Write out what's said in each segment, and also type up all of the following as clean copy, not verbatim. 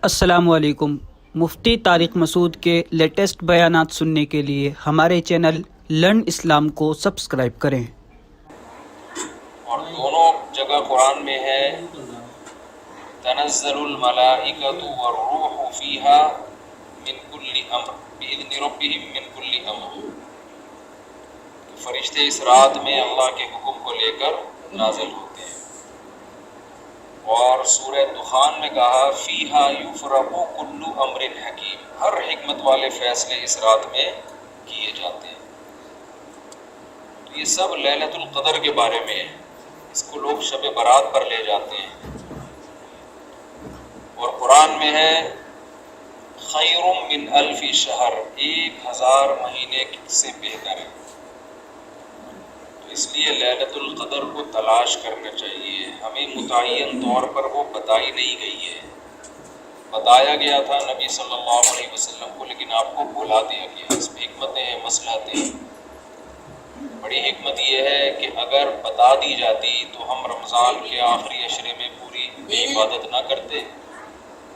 السلام علیکم۔ مفتی طارق مسعود کے لیٹسٹ بیانات سننے کے لیے ہمارے چینل لرن اسلام کو سبسکرائب کریں۔ اور دونوں جگہ قرآن میں ہے تنزل الملائکۃ والروح فیہا من کل امر بإذن ربہم من کل امر، فرشتے اس رات میں اللہ کے حکم کو لے کر نازل ہوتے ہیں۔ اور سورہ دخان میں کہا فیہا یفرق کل امر حکیم، ہر حکمت والے فیصلے اس رات میں کیے جاتے ہیں۔ تو یہ سب لیلۃ القدر کے بارے میں ہے، اس کو لوگ شب برات پر لے جاتے ہیں۔ اور قرآن میں ہے خیر من الف شہر، 1000 مہینے سے بہتر ہے۔ تو اس لیے لیلۃ القدر کو تلاش کرنا چاہیے، ہمیں متعین طور پر وہ بتائی نہیں گئی ہے۔ بتایا گیا تھا نبی صلی اللہ علیہ وسلم کو، لیکن آپ کو بھلا دیا گیا۔ اس میں حکمتیں ہیں، مصلحتیں ہیں۔ بڑی حکمت یہ ہے کہ اگر بتا دی جاتی تو ہم رمضان کے آخری عشرے میں پوری عبادت نہ کرتے،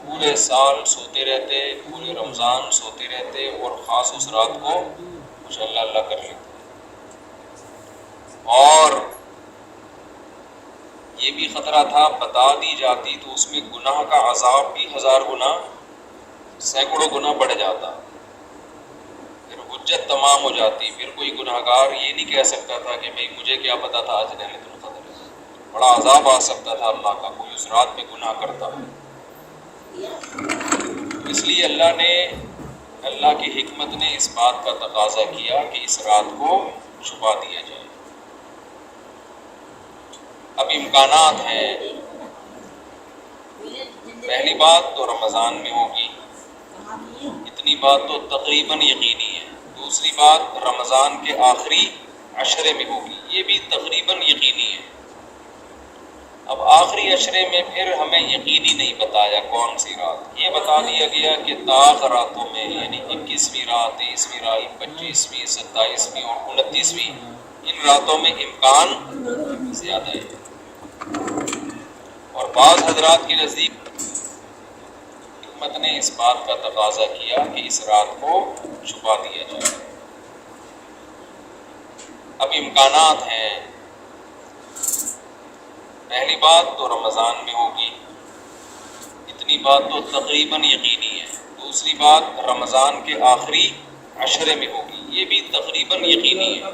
پورے سال سوتے رہتے، پورے رمضان سوتے رہتے، اور خاص اس رات کو کچھ اللہ اللہ کر لیتے۔ اور یہ بھی خطرہ تھا بتا دی جاتی تو اس میں گناہ کا عذاب بھی 1000 گنا، سینکڑوں گنا بڑھ جاتا، پھر حجت تمام ہو جاتی، پھر کوئی گناہگار یہ نہیں کہہ سکتا تھا کہ بھئی مجھے کیا پتا تھا آج لیلۃ القدر ہے۔ بڑا عذاب آ سکتا تھا اللہ کا، کوئی اس رات میں گناہ کرتا۔ اس لیے اللہ کی حکمت نے اس بات کا تقاضا کیا کہ اس رات کو چھپا دیا جائے۔ اب امکانات ہیں، پہلی بات تو رمضان میں ہوگی، اتنی بات تو تقریباً یقینی ہے۔ دوسری بات رمضان کے آخری عشرے میں ہوگی، یہ بھی تقریباً یقینی ہے۔ اب آخری عشرے میں پھر ہمیں یقینی نہیں بتایا کون سی رات، یہ بتا دیا گیا کہ طاق راتوں میں، یعنی 21ویں رات، 23ویں رات، 25ویں، 27ویں اور 29ویں، ان راتوں میں امکان زیادہ ہے۔ اور بعض حضرات کے نزدیک حکمت نے اس بات کا تقاضا کیا کہ اس رات کو چھپا دیا جائے۔ اب امکانات ہیں، پہلی بات تو رمضان میں ہوگی، اتنی بات تو تقریباً یقینی ہے۔ دوسری بات رمضان کے آخری عشرے میں ہوگی، یہ بھی تقریباً یقینی ہے۔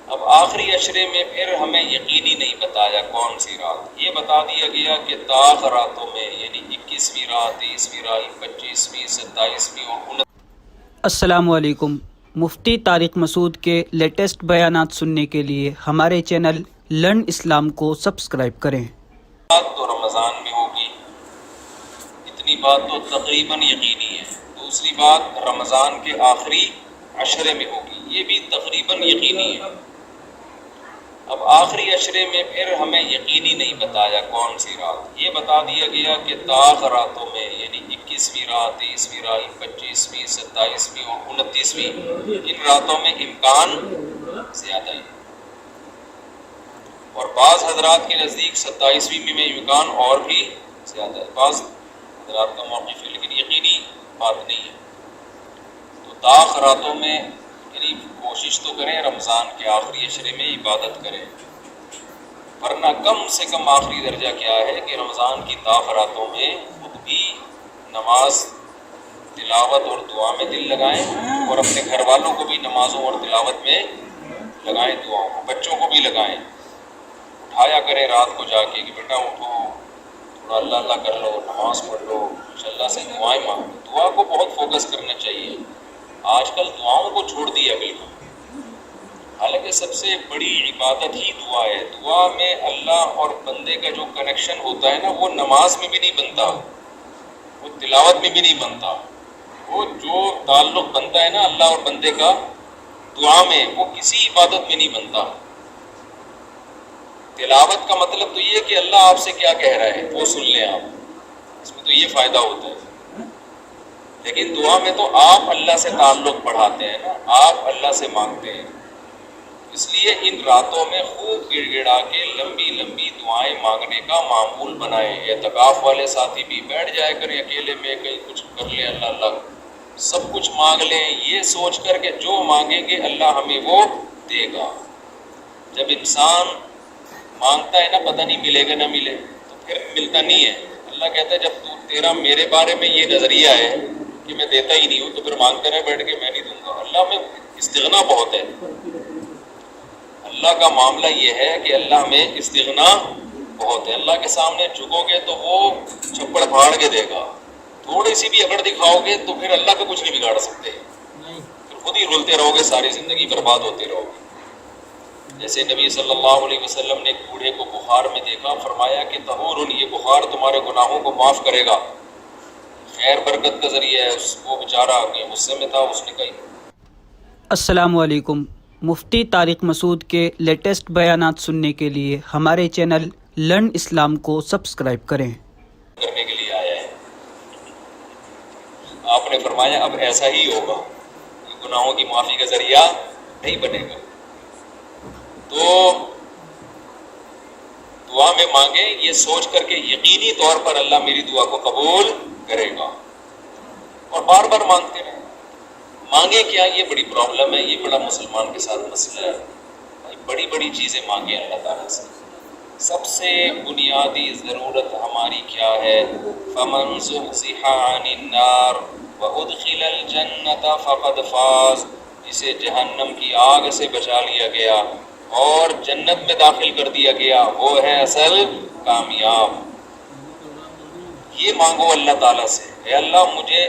اب آخری عشرے میں پھر ہمیں یقینی نہیں بتایا کون سی رات، یہ بتا دیا گیا کہ طاق راتوں میں، یعنی 21ویں رات، 23ویں رات، 25ویں، 27ویں اور 29۔ السلام علیکم۔ مفتی طارق مسعود کے لیٹسٹ بیانات سننے کے لیے ہمارے چینل لرن اسلام کو سبسکرائب کریں۔ بات تو رمضان میں ہوگی، اتنی بات تو تقریباً یقینی ہے۔ دوسری بات رمضان کے آخری عشرے میں ہوگی، یہ بھی تقریباً یقینی ہے۔ اب آخری عشرے میں پھر ہمیں یقینی نہیں بتایا کون سی رات، یہ بتا دیا گیا کہ طاق راتوں میں، یعنی 21ویں رات، 23ویں رات، 25ویں، 27ویں اور 29ویں، ان راتوں میں امکان زیادہ ہے۔ اور بعض حضرات کے نزدیک 27ویں میں امکان اور بھی زیادہ ہے، بعض حضرات کا موقف ہے، لیکن یقینی بات نہیں ہے۔ تو طاق راتوں میں یعنی کوشش تو کریں رمضان کے آخری عشرے میں عبادت کریں، ورنہ کم سے کم آخری درجہ کیا ہے کہ رمضان کی طاق راتوں میں خود بھی نماز، تلاوت اور دعا میں دل لگائیں، اور اپنے گھر والوں کو بھی نمازوں اور تلاوت میں لگائیں، دعاؤں کو بچوں کو بھی لگائیں، اٹھایا کریں رات کو جا کے کہ بیٹا اٹھو، تھوڑا اللہ اللہ کر لو، نماز پڑھ لو، کچھ اللہ سے دعائیں مانگو۔ دعا کو بہت فوکس کرنا چاہیے، آج کل دعاؤں کو چھوڑ دیا بالکل، حالانکہ سب سے بڑی عبادت ہی دعا ہے۔ دعا میں اللہ اور بندے کا جو کنیکشن ہوتا ہے نا، وہ نماز میں بھی نہیں بنتا، وہ تلاوت میں بھی نہیں بنتا، وہ جو تعلق بنتا ہے نا اللہ اور بندے کا دعا میں، وہ کسی عبادت میں نہیں بنتا۔ تلاوت کا مطلب تو یہ ہے کہ اللہ آپ سے کیا کہہ رہا ہے وہ سن لیں آپ، اس میں تو یہ فائدہ ہوتا ہے۔ لیکن دعا میں تو آپ اللہ سے تعلق بڑھاتے ہیں نا، آپ اللہ سے مانگتے ہیں، اس لیے ان راتوں میں خوب گڑ گڑا کے لمبی لمبی دعائیں مانگنے کا معمول بنائیں. اعتکاف والے ساتھی بھی بیٹھ جائے کریں اکیلے میں, کہیں کچھ کر لیں, اللہ اللہ سب کچھ مانگ لیں, یہ سوچ کر کہ جو مانگیں گے اللہ ہمیں وہ دے گا. جب انسان مانگتا ہے نا پتہ نہیں ملے گا نہ ملے, تو پھر ملتا نہیں ہے. اللہ کہتا ہے جب تیرا میرے بارے میں یہ نظریہ ہے کہ میں دیتا ہی نہیں ہوں, تو پھر مانگتا رہے بیٹھ کے, میں نہیں دوں گا. اللہ میں استغنا بہت ہے. اللہ کا معاملہ یہ ہے کہ اللہ میں استغنا بہت ہے. اللہ کے سامنے جھکو گے تو وہ چھپڑ پھاڑ کے دے گا. تھوڑی سی بھی اگر دکھاؤ گے تو پھر اللہ کا کچھ نہیں بگاڑ سکتے, پھر خود ہی رولتے رہو گے, ساری زندگی برباد ہوتے رہو گے. جیسے نبی صلی اللہ علیہ وسلم نے ایک بوڑھے کو بخار میں دیکھا, فرمایا کہ طہور, یہ بخار تمہارے گناہوں کو معاف کرے گا, خیر برکت کا ذریعہ ہے. وہ بیچارہ غصے میں تھا, اس نے کہا. السلام علیکم. مفتی طارق مسعود کے لیٹسٹ بیانات سننے کے لیے ہمارے چینل لرن اسلام کو سبسکرائب کریں. کرنے کے لیے آیا ہے. آپ نے فرمایا اب ایسا ہی ہوگا, گناہوں کی معافی کا ذریعہ نہیں بنے گا. تو دعا میں مانگیں یہ سوچ کر کے یقینی طور پر اللہ میری دعا کو قبول کرے گا, اور بار بار مانگتے رہیں. مانگے کیا, یہ بڑی پرابلم ہے, یہ بڑا مسلمان کے ساتھ مسئلہ ہے. بڑی بڑی چیزیں مانگیں اللہ تعالیٰ سے. سب سے بنیادی ضرورت ہماری کیا ہے؟ فَمَنْ زُحْزِحَ عَنِ النَّارِ وَأُدْخِلَ الْجَنَّةَ فَقَدْ فَازَ. جسے جہنم کی آگ سے بچا لیا گیا اور جنت میں داخل کر دیا گیا, وہ ہے اصل کامیاب. یہ مانگو اللہ تعالیٰ سے, اے اللہ مجھے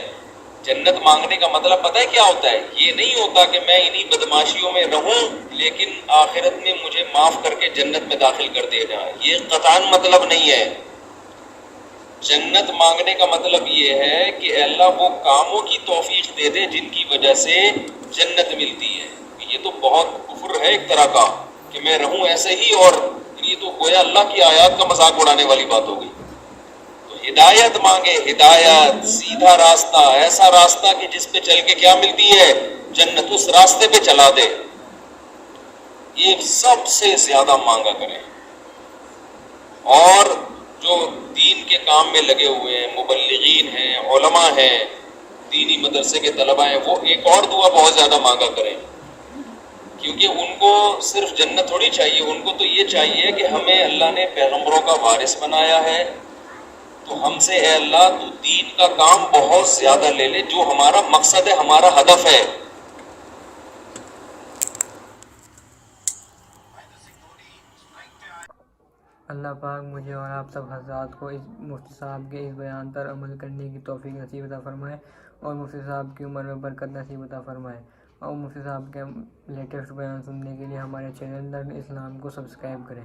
جنت. مانگنے کا مطلب پتہ ہے کیا ہوتا ہے؟ یہ نہیں ہوتا کہ میں انہی بدماشیوں میں رہوں لیکن آخرت میں مجھے معاف کر کے جنت میں داخل کر دے جائے, یہ قطعاً مطلب نہیں ہے. جنت مانگنے کا مطلب یہ ہے کہ اے اللہ وہ کاموں کی توفیق دے دے جن کی وجہ سے جنت ملتی ہے. یہ تو بہت کفر ہے ایک طرح کا کہ میں رہوں ایسے ہی, اور یہ تو گویا اللہ کی آیات کا مذاق اڑانے والی بات ہو گئی. ہدایت مانگے, ہدایت, سیدھا راستہ, ایسا راستہ کہ جس پہ چل کے کیا ملتی ہے؟ جنت. اس راستے پہ چلا دے. یہ سب سے زیادہ مانگا کریں. اور جو دین کے کام میں لگے ہوئے ہیں, مبلغین ہیں, علماء ہیں, دینی مدرسے کے طلباء ہیں, وہ ایک اور دعا بہت زیادہ مانگا کریں, کیونکہ ان کو صرف جنت تھوڑی چاہیے. ان کو تو یہ چاہیے کہ ہمیں اللہ نے پیغمبروں کا وارث بنایا ہے, تو ہم سے اے اللہ تو دین کا کام بہت زیادہ لے لے, جو ہمارا مقصد ہے, ہمارا ہدف ہے. اللہ پاک مجھے اور آپ سب حضرات کو اس مفتی صاحب کے اس بیان پر عمل کرنے کی توفیق نصیب عطا فرمائے, اور مفتی صاحب کی عمر میں برکت نصیب عطا فرمائے. اور مفتی صاحب کے لیٹسٹ بیان سننے کے لیے ہمارے چینل لرن اسلام کو سبسکرائب کریں.